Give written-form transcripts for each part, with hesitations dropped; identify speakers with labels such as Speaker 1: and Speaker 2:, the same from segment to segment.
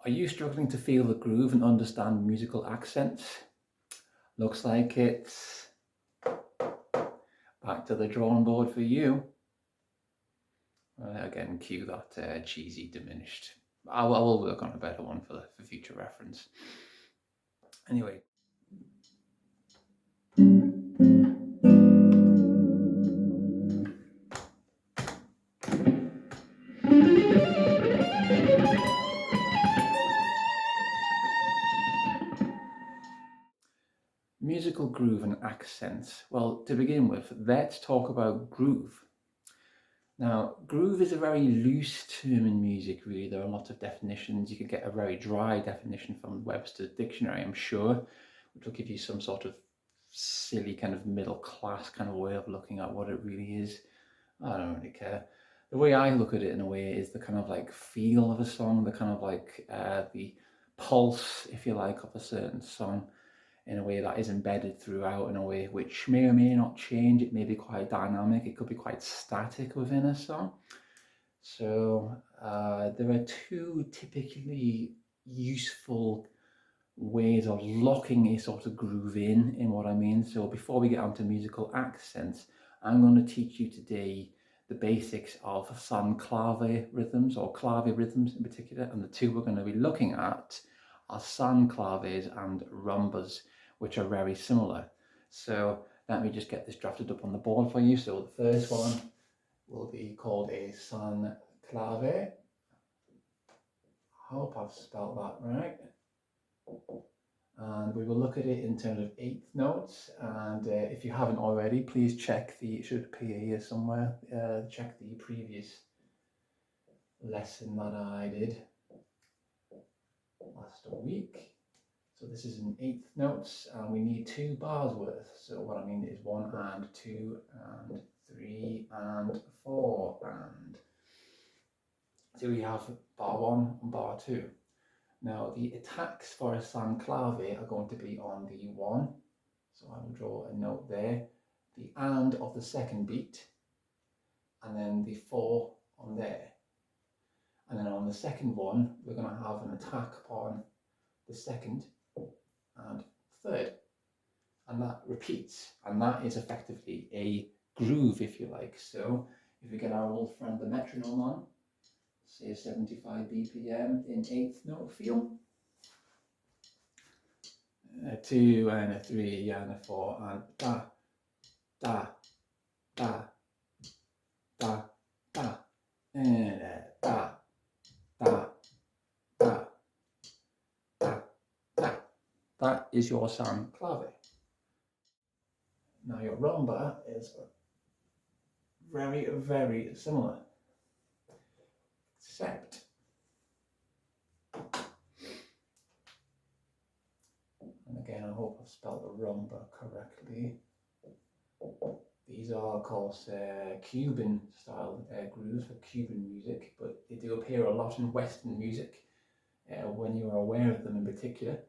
Speaker 1: Are you struggling to feel the groove and understand musical accents? Looks like it's back to the drawing board for you. Again, cue that cheesy diminished. I will work on a better one for future reference. Anyway. Musical groove and accents. Well, to begin with, let's talk about groove. Now, groove is a very loose term in music, really. There are lots of definitions. You could get a very dry definition from Webster's dictionary, I'm sure, which will give you some sort of silly kind of middle class kind of way of looking at what it really is. I don't really care. The way I look at it in a way is the kind of like feel of a song, the kind of like the pulse, if you like, of a certain song, in a way that is embedded throughout, in a way which may or may not change. It may be quite dynamic, it could be quite static within a song. So there are two typically useful ways of locking a sort of groove in what I mean. So before we get onto musical accents, I'm going to teach you today the basics of san clave rhythms, or clave rhythms in particular, and the two we're going to be looking at are san claves and rumbas, which are very similar. So let me just get this drafted up on the board for you. So the first one will be called a san clave. I hope I've spelled that right. And we will look at it in terms of eighth notes. And if you haven't already, please check it should appear here somewhere. Check the previous lesson that I did last week. So this is in eighth notes, and we need 2 bars worth. So what I mean is 1 and 2 and 3 and 4 and. So we have bar 1 and bar 2. Now the attacks for a san clave are going to be on the 1. So I will draw a note there. The and of the second beat, and then the 4 on there. And then on the second one, we're going to have an attack on the second and third, and that repeats, and that is effectively a groove, if you like. So if we get our old friend the metronome on, say 75 BPM in eighth note feel, a 2 and a 3 and a 4 and da da da da da and da da da da da. That is your san clave. Now your rumba is very, very similar, except and again I hope I've spelled the rumba correctly. These are, of course, Cuban style grooves for Cuban music, but they do appear a lot in Western music when you are aware of them in particular.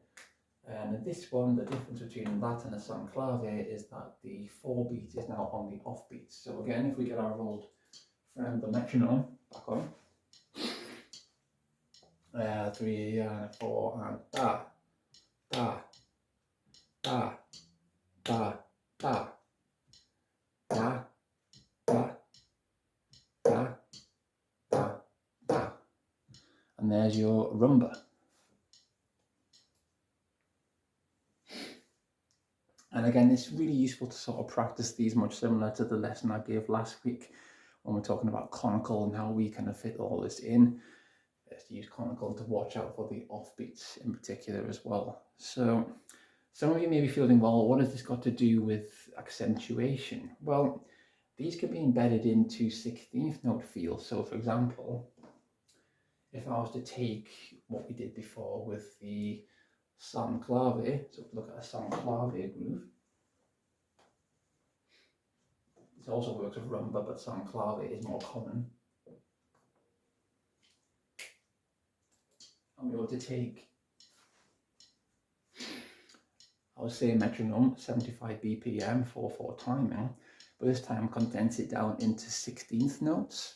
Speaker 1: And in this one, the difference between that and a san clave is that the 4 beat is now on the off beat. So again, if we get our old friend the metronome back on, 3 and 4 and da da da da da da da da da da, and there's your rumba. And again, it's really useful to sort of practice these, much similar to the lesson I gave last week when we're talking about conical and how we kind of fit all this in. It's to use conical to watch out for the offbeats in particular as well. So some of you may be feeling, well, what has this got to do with accentuation? Well, these can be embedded into 16th note feel. So for example, if I was to take what we did before with the san clave, so look at a san clave groove. This also works with rumba, but san clave is more common. And we were to take, I would say metronome, 75 BPM, 4/4 timing, but this time condense it down into 16th notes,